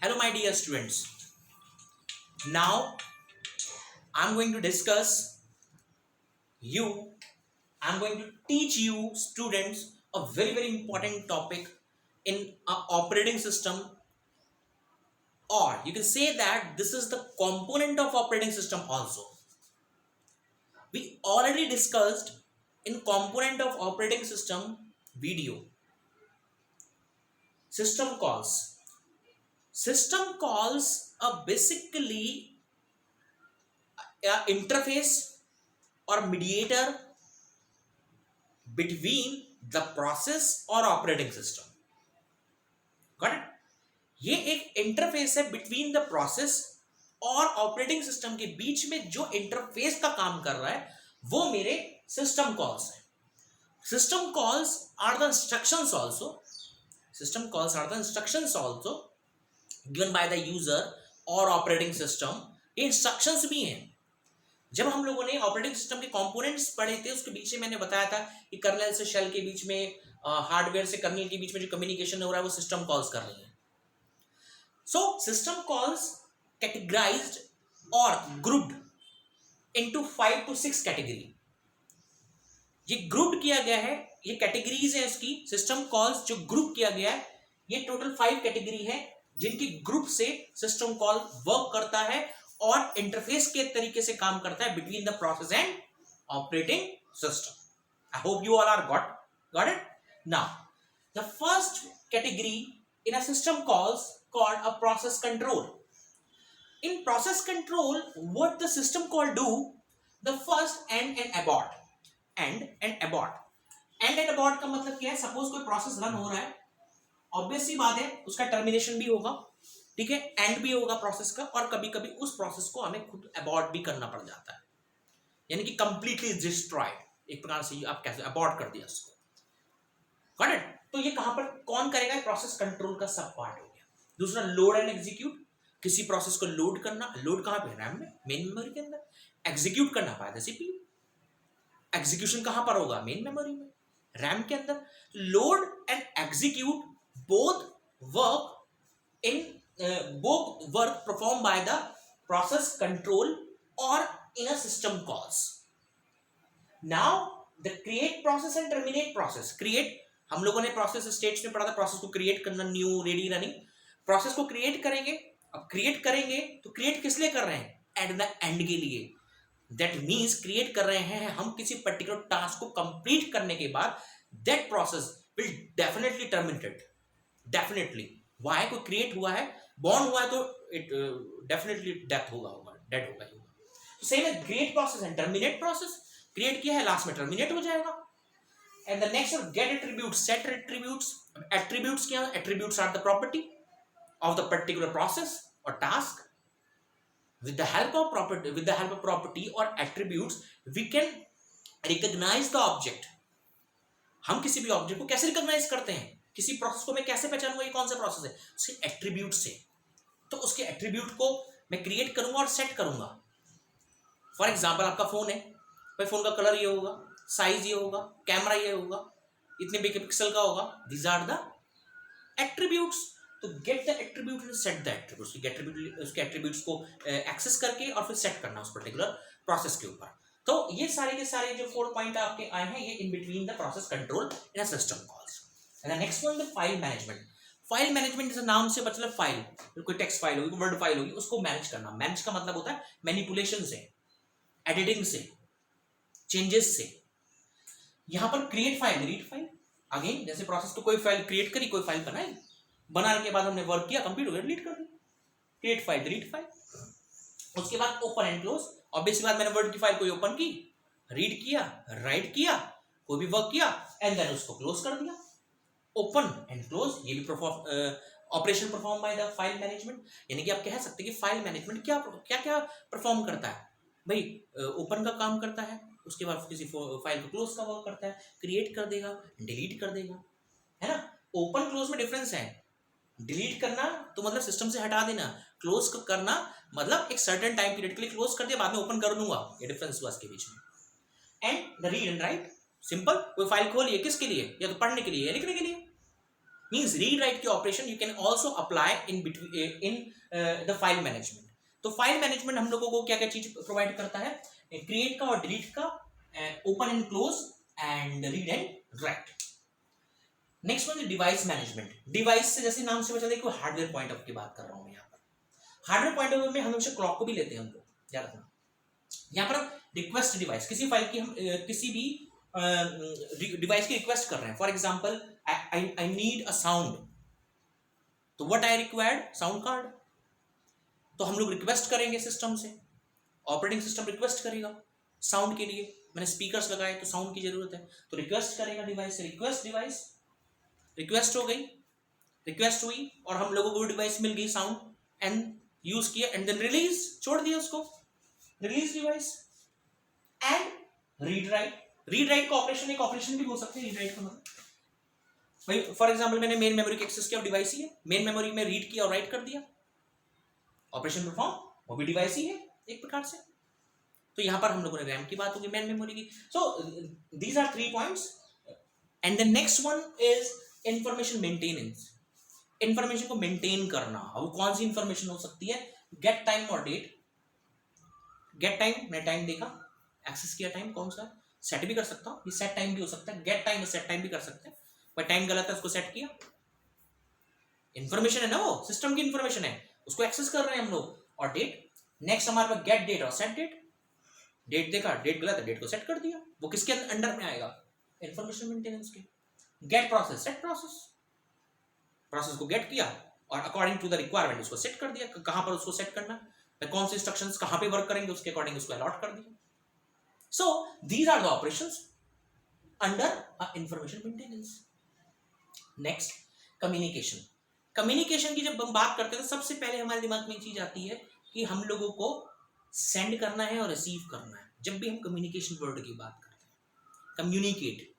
Hello, my dear students. Now, I'm going to discuss you. I'm going to teach you, students, a very important topic in a operating system, or you can say that this is the component of operating system also. We already discussed in component of operating system video. System calls. System calls are basically a interface or mediator between the process और operating system. Got it. ये एक interface है between the process और operating system के बीच में. जो interface का काम कर रहा है वो मेरे सिस्टम कॉल्स है. System calls are the instructions also. System calls are the instructions also given by the user और ऑपरेटिंग सिस्टम. ये इंस्ट्रक्शंस भी हैं. जब हम लोगों ने ऑपरेटिंग सिस्टम के कंपोनेंट्स पढ़े थे उसके बीच में मैंने बताया था कि कर्नेल से शेल के बीच में, हार्डवेयर से कर्नेल के बीच में जो कम्युनिकेशन हो रहा है वो सिस्टम कॉल्स कर रही है. सो सिस्टम कॉल्स कैटेगराइज्ड और ग्रुप्ड इनटू 5 to 6 कैटेगरी. ये ग्रुप किया गया है, ये कैटेगरीज है इसकी. सिस्टम कॉल्स जो ग्रुप किया गया है ये टोटल 5 कैटेगरी है जिनकी ग्रुप से सिस्टम कॉल वर्क करता है और इंटरफेस के तरीके से काम करता है between the process and operating system. I hope you all are got it. Now the first category in a system calls called a process control. In process control, what the system call do? The first end and abort. End and abort. End and abort का मतलब क्या है? Suppose कोई process run हो रहा है, obvious सी बात है उसका टर्मिनेशन भी होगा, ठीक है, एंड भी होगा प्रोसेस का, और कभी कभी उस प्रोसेस को हमें खुद अबॉर्ट भी करना पड़ जाता है, यानी कि कंप्लीटली डिस्ट्रॉयड. एक प्रकार से आप कैसे अबॉर्ट कर दिया उसको. Got it. तो ये कहां पर कौन करेगा? प्रोसेस कंट्रोल का सब पार्ट हो गया. दूसरा लोड एंड एग्जीक्यूट. किसी प्रोसेस को लोड करना. लोड कहां पे? रैम में, मेन मेमोरी के अंदर. एग्जीक्यूट करना बाय द सीपीयू. एग्जीक्यूशन कहां पर होगा? मेन मेमोरी में, रैम के अंदर. Load and execute both work performed by the process control or in a system calls. Now the create process and terminate process. create हम लोगों ने प्रोसेस स्टेट्स में पढ़ा था. प्रोसेस को क्रिएट करना, न्यू, रेडी, रनिंग. प्रोसेस को create करेंगे. अब क्रिएट करेंगे तो क्रिएट किस लिए कर रहे हैं? एट द एंड के लिए. दैट मीन्स क्रिएट कर रहे हैं हम किसी पर्टिकुलर टास्क को कंप्लीट करने के बाद that process will definitely terminated. Definitely. Why? कोई क्रिएट हुआ है, बॉर्न हुआ है, तो इट डेफिनेटली डेथ होगा, डेड होगा ही होगा. तो सेम है create process and terminate process. Create किया है, लास्ट में टर्मिनेट हो जाएगा. And the next get attributes, set attributes. Attributes क्या? Attributes are the property of the particular process or task. With the help of property or attributes we can recognize the object. हम किसी भी object को कैसे recognise करते हैं? किसी process को मैं कैसे पहचानूंगा ये कौन सा प्रोसेस है? उसके एट्रीब्यूट से. तो उसके एट्रीब्यूट को मैं क्रिएट करूंगा और सेट करूंगा. फॉर एग्जांपल आपका फोन है भाई, फोन का कलर ये होगा, साइज ये होगा, कैमरा ये होगा, इतने पिक्सल का होगा. These are the attributes. तो get the attribute and set the attribute. उसके एट्रीब्यूट्स को एक्सेस करके और फिर सेट करना उस पर्टिकुलर प्रोसेस के ऊपर. तो ये सारे के सारे जो 4 पॉइंट आपके आए हैं ये in between the process control in a system calls. And the next one the file management. File management जैसे नाम से मतलब फाइल, कोई टेक्स्ट फाइल होगी, वर्ड फाइल होगी, उसको मैनेज करना. मैनेज का मतलब होता है मैनिपुलेशन से, एडिटिंग से, चेंजेस से. यहां पर create file, read file. Again जैसे प्रोसेस को कोई फाइल क्रिएट करी, कोई फाइल बनाई, बनाने के बाद हमने वर्क किया, कंप्लीट हो गया, डिलीट कर दिया. Create file, delete file. उसके बाद ओपन एंड क्लोज. ऑब्वियस बात, मैंने वर्ड की फाइल कोई ओपन की, रीड किया, राइट किया, कोई भी वर्क किया, एंड देन उसको क्लोज कर दिया. ओपन एंड क्लोज ये भी operation perform by the file management. यानी कि आप कह सकते हैं कि फाइल मैनेजमेंट क्या क्या परफॉर्म करता है भाई. ओपन का काम करता है, उसके बाद किसी फाइल को क्लोज का वर्क करता है, क्रिएट कर देगा, डिलीट कर देगा, है ना. ओपन क्लोज में डिफरेंस है. डिलीट करना तो मतलब सिस्टम से हटा देना, क्लोज करना मतलब एक सर्टेन टाइम पीरियड के लिए क्लोज कर दिया, बाद में ओपन कर दूंगा. ये डिफरेंस हुआ इसके बीच में. And the read and right. Simple. कोई फाइल खोलिए, किसके लिए? या तो पढ़ने के लिए या लिखने के लिए. मींस रीड राइट के operation you can also apply in between in the file management. तो फाइल मैनेजमेंट हम लोगों को क्या क्या चीज प्रोवाइड करता है, क्रिएट का और डिलीट का, open and close and read and right. Next one device management. Device से जैसे नाम से पता चलता है कि हार्डवेयर पॉइंट ऑफ की बात कर रहा हूं मैं यहाँ पर। हार्डवेयर पॉइंट ऑफ व्यू में हम हमेशा क्लॉक को भी लेते हैं, हम लोग याद रखना। यहाँ पर हम रिक्वेस्ट डिवाइस, किसी फाइल की हम किसी भी डिवाइस की रिक्वेस्ट कर रहे हैं। For example I need a sound, तो what I required, sound card. तो हम लोग रिक्वेस्ट करेंगे सिस्टम से, ऑपरेटिंग सिस्टम रिक्वेस्ट करेगा साउंड के लिए। मैंने स्पीकर्स लगाए तो साउंड की जरूरत है, तो रिक्वेस्ट करेगा डिवाइस से। रिक्वेस्ट डिवाइस, रिक्वेस्ट हो गई, रिक्वेस्ट हुई और हम लोगों को डिवाइस मिल गई साउंड, एंड यूज किया एंड देन रिलीज, छोड़ दिया उसको, release device. And read write, read write का ऑपरेशन एक ऑपरेशन भी हो सकते हैं। रीड राइट का मतलब भाई फॉर एग्जांपल मैंने मेन मेमोरी को एक्सेस किया और डिवाइस ही है, मेन मेमोरी में रीड किया और राइट कर दिया, ऑपरेशन परफॉर्म, वो भी डिवाइस ही है एक प्रकार से। तो यहां पर हम लोगों ने रैम की बात होगी, मेन मेमोरी की। So these are 3 points. And the next one is information maintenance. Information को मेंटेन करना। अब कौन सी इंफॉर्मेशन हो सकती है, गेट टाइम और डेट। गेट टाइम, मैं टाइम देखा, एक्सेस किया टाइम, कौन सा सेट भी कर सकता हूं, ये सेट टाइम भी हो सकता है, गेट टाइम सेट टाइम भी कर सकते हैं। पर टाइम गलत है उसको सेट किया, इंफॉर्मेशन है ना, वो सिस्टम की इंफॉर्मेशन है, उसको एक्सेस कर रहे हैं हम लोग। और डेट, नेक्स्ट हमारे पास गेट डेट और सेट डेट। डेट देखा, डेट गलत है, डेट को सेट कर दिया, वो किसके अंडर में आएगा, इंफॉर्मेशन मेंटेनेंस के। Get process, set process, process को गेट किया और अकॉर्डिंग टू द रिक्वायरमेंट उसको सेट कर दिया, कहां पर उसको सेट करना, कौन से इंस्ट्रक्शंस कहां पे वर्क करेंगे उसके अकॉर्डिंग उसको अलॉट कर दिया। So these are the operations under information maintenance. Next communication. Communication की जब हम बात करते हैं तो सबसे पहले हमारे दिमाग में एक चीज आती है कि हम लोगों को सेंड करना है और रिसीव करना है। जब भी हम कम्युनिकेशन वर्ड की बात करते हैं, कम्युनिकेट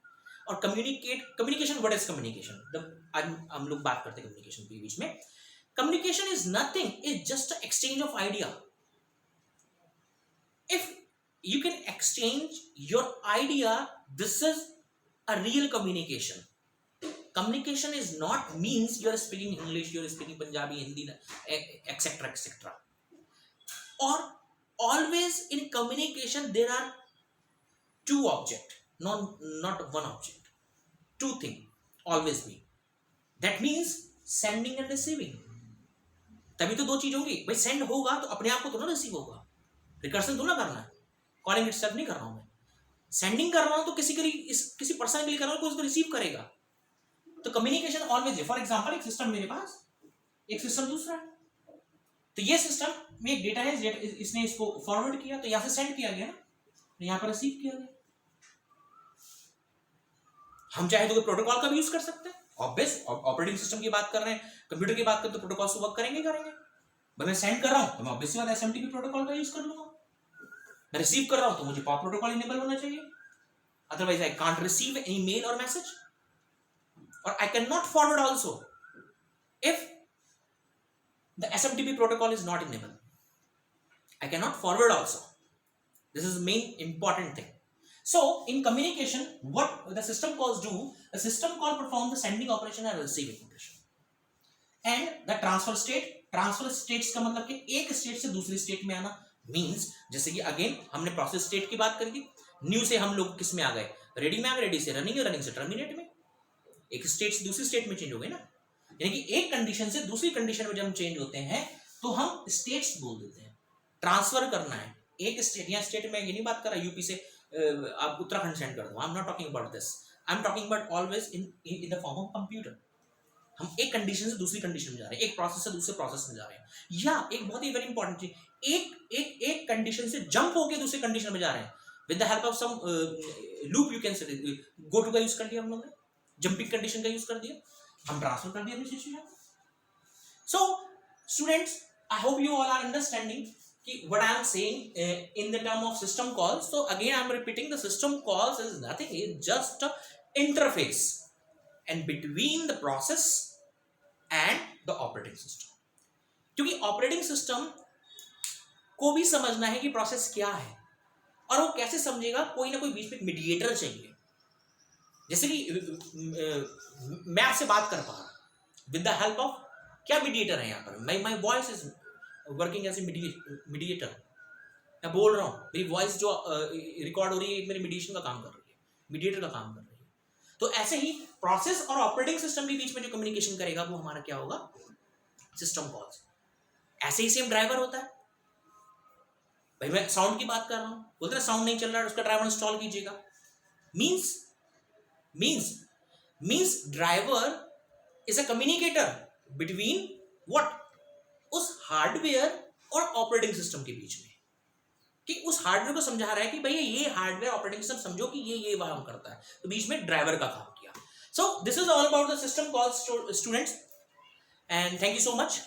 और कम्युनिकेशन, व्हाट इज कम्युनिकेशन, जब हम लोग बात करते हैं कम्युनिकेशन के बीच में, communication is nothing, is just exchange of idea. If you can exchange your idea, this is a real communication. Communication is not means you are speaking English, you are speaking Punjabi, Hindi, etc etc. Or always in communication there are two object, not one object, two thing always be, that means sending and receiving। तभी तो दो चीज होगी भाई, send होगा तो अपने आप को तो ना रिसीव होगा, रिकर्सन तो ना करना है, कॉलिंग इटसेल्फ नहीं कर रहा हूं मैं, सेंडिंग कर रहा हूं तो किसी के लिए, किसी पर्सन के लिए कर रहा हूं, कोई उसको रिसीव करेगा। तो कम्युनिकेशन ऑलवेज है। फॉर एग्जांपल एक सिस्टम मेरे पास, एक सिस्टम दूसरा है, तो ये सिस्टम में एक डेटा है, इसने इसको फॉरवर्ड किया तो यहां से सेंड किया गया ना, तो यहां पर रिसीव किया गया। हम चाहे तो प्रोटोकॉल का भी यूज कर सकते हैं, ऑब्वियस ऑपरेटिंग सिस्टम की बात कर रहे हैं, कंप्यूटर की बात करें तो प्रोटोकॉल से वर्क करेंगे। भाई मैं सेंड कर रहा हूं तो मैं ऑब्वियसली बात एसएमटीपी प्रोटोकॉल का यूज कर लूंगा, मैं रिसीव कर रहा हूं तो मुझे पॉप प्रोटोकॉल इनेबल होना चाहिए, otherwise I can't receive any mail और मैसेज, और I can not forward also if the SMTP protocol is not enable, I can not forward also. This is main important thing. So in communication, what the system calls do, the system call perform the sending operation and receiving operation, and the transfer state, transfer states का मतलब कि एक state से दूसरी state में आना, means जैसे कि अगेन हमने प्रोसेस स्टेट की बात करी थी, न्यू से हम लोग किस में आ गए, रेडी में आ गए, रेडी से रनिंग, रनिंग से टर्मिनेट में, एक स्टेट से दूसरी स्टेट में चेंज हो गए ना। यानी कि एक कंडीशन से दूसरी कंडीशन में जब हम चेंज होते हैं तो हम स्टेट्स बोल देते हैं। ट्रांसफर करना है एक स्टेट, या स्टेट में ये नहीं बात कर रहा यूपी से आप उत्तराखंड सेंड कर दो, I am not talking about this, I am talking about always in the form of computer. हम एक कंडीशन से दूसरी कंडीशन में जा रहे हैं, एक प्रोसेस से दूसरे प्रोसेस में जा रहे हैं, या एक बहुत ही वेरी इंपॉर्टेंट चीज, एक कंडीशन से जंप होकर दूसरे कंडीशन में जा रहे हैं with the help of some loop, you can say go to का यूज कर लिया हम लोगों ने, जंपिंग कंडीशन का यूज कर दिया, हम ट्रांसफर कर दिया अपनी situation. So students, I hope you all are understanding what I am saying in the term of system calls. So again I am repeating, the system calls is nothing, it's just a interface and between the process and the operating system. क्योंकि operating system को भी समझना है कि process क्या है, और वो कैसे समझेगा, कोई ना कोई बीच में मीडिएटर चाहिए। जैसे कि मैं आपसे बात कर पा रहा हूं, विद द हेल्प ऑफ, क्या मीडिएटर है यहाँ पर, my voice is working as a mediator, मैं बोल रहा हूँ, मेरी वॉइस जो रिकॉर्ड हो रही है मेरी मीडिएशन का काम कर रही है, मीडिएटर का काम कर रही है। तो ऐसे ही प्रोसेस और ऑपरेटिंग सिस्टम के बीच में जो कम्युनिकेशन करेगा वो हमारा क्या होगा, सिस्टम कॉल्स। ऐसे ही सेम ड्राइवर होता है, भाई मैं साउंड की बात कर रहा हूं, बोलते ना साउंड नहीं चल रहा है उसका ड्राइवर इंस्टॉल कीजिएगा, means driver is a communicator between what, उस हार्डवेयर और ऑपरेटिंग सिस्टम के बीच में, कि उस हार्डवेयर को समझा रहा है कि भैया ये हार्डवेयर ऑपरेटिंग सिस्टम समझो कि ये काम करता है, तो बीच में ड्राइवर का काम किया। So this is all about the system calls students, and thank you so much.